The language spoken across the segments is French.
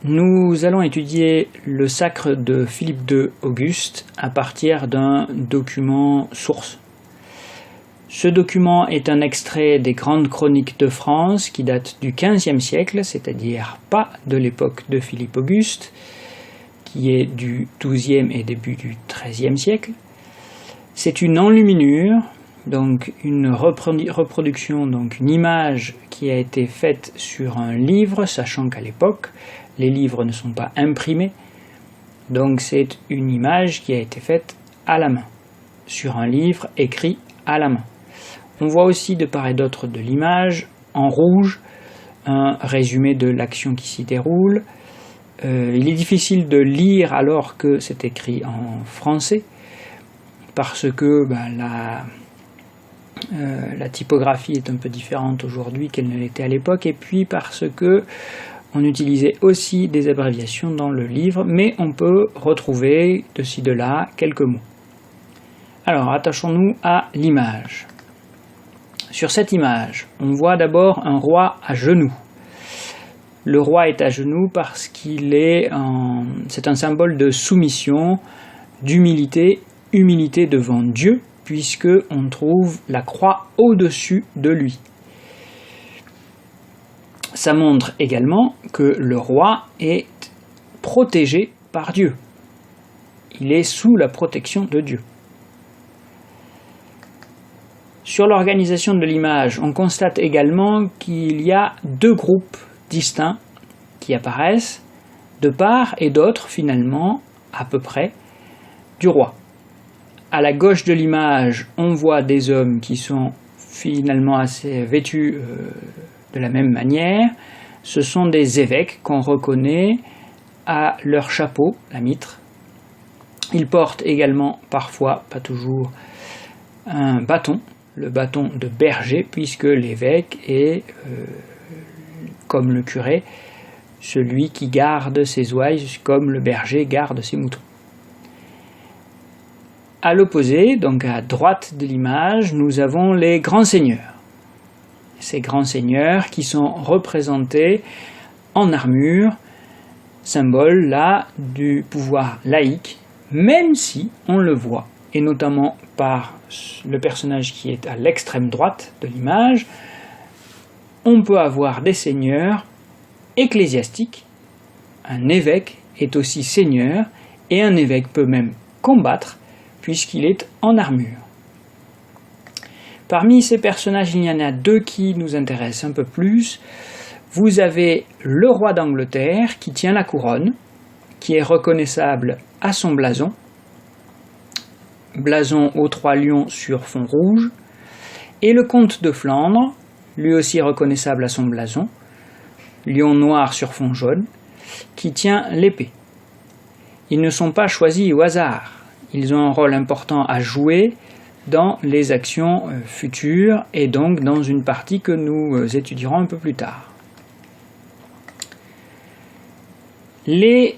Nous allons étudier le sacre de Philippe II Auguste à partir d'un document source. Ce document est un extrait des Grandes Chroniques de France qui date du XVe siècle, c'est-à-dire pas de l'époque de Philippe Auguste, qui est du XIIe et début du XIIIe siècle. C'est une enluminure, donc une reproduction, donc une image qui a été faite sur un livre, sachant qu'à l'époque, les livres ne sont pas imprimés, donc c'est une image qui a été faite à la main, sur un livre écrit à la main. On voit aussi de part et d'autre de l'image, en rouge, un résumé de l'action qui s'y déroule. Il est difficile de lire alors que c'est écrit en français, parce que la typographie est un peu différente aujourd'hui qu'elle ne l'était à l'époque, et puis parce que on utilisait aussi des abréviations dans le livre, mais on peut retrouver de ci de là quelques mots. Alors, attachons-nous à l'image. Sur cette image, on voit d'abord un roi à genoux. Le roi est à genoux parce c'est un symbole de soumission, d'humilité, humilité devant Dieu, puisque on trouve la croix au-dessus de lui. Ça montre également que le roi est protégé par Dieu. Il est sous la protection de Dieu. Sur l'organisation de l'image, on constate également qu'il y a deux groupes distincts qui apparaissent, de part et d'autre finalement, à peu près, du roi. À la gauche de l'image, on voit des hommes qui sont finalement assez vêtus de la même manière. Ce sont des évêques qu'on reconnaît à leur chapeau, la mitre. Ils portent également, parfois, pas toujours, un bâton, le bâton de berger, puisque l'évêque est, comme le curé, celui qui garde ses ouailles, comme le berger garde ses moutons. À l'opposé, donc à droite de l'image, nous avons les grands seigneurs. Ces grands seigneurs qui sont représentés en armure, symbole là du pouvoir laïque, même si on le voit, et notamment par le personnage qui est à l'extrême droite de l'image, on peut avoir des seigneurs ecclésiastiques. Un évêque est aussi seigneur, et un évêque peut même combattre, puisqu'il est en armure. Parmi ces personnages, il y en a deux qui nous intéressent un peu plus. Vous avez le roi d'Angleterre qui tient la couronne, qui est reconnaissable à son blason. Blason aux 3 lions sur fond rouge. Et le comte de Flandre, lui aussi reconnaissable à son blason, lion noir sur fond jaune, qui tient l'épée. Ils ne sont pas choisis au hasard. Ils ont un rôle important à jouer dans les actions futures et donc dans une partie que nous étudierons un peu plus tard. Les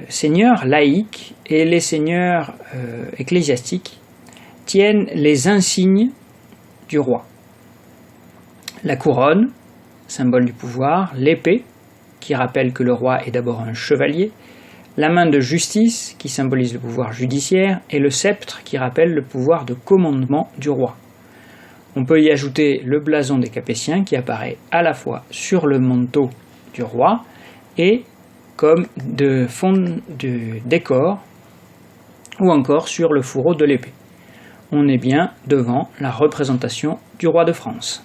seigneurs laïcs et les seigneurs ecclésiastiques tiennent les insignes du roi. La couronne, symbole du pouvoir, l'épée, qui rappelle que le roi est d'abord un chevalier, la main de justice, qui symbolise le pouvoir judiciaire, et le sceptre, qui rappelle le pouvoir de commandement du roi. On peut y ajouter le blason des Capétiens, qui apparaît à la fois sur le manteau du roi et comme de fond de décor, ou encore sur le fourreau de l'épée. On est bien devant la représentation du roi de France.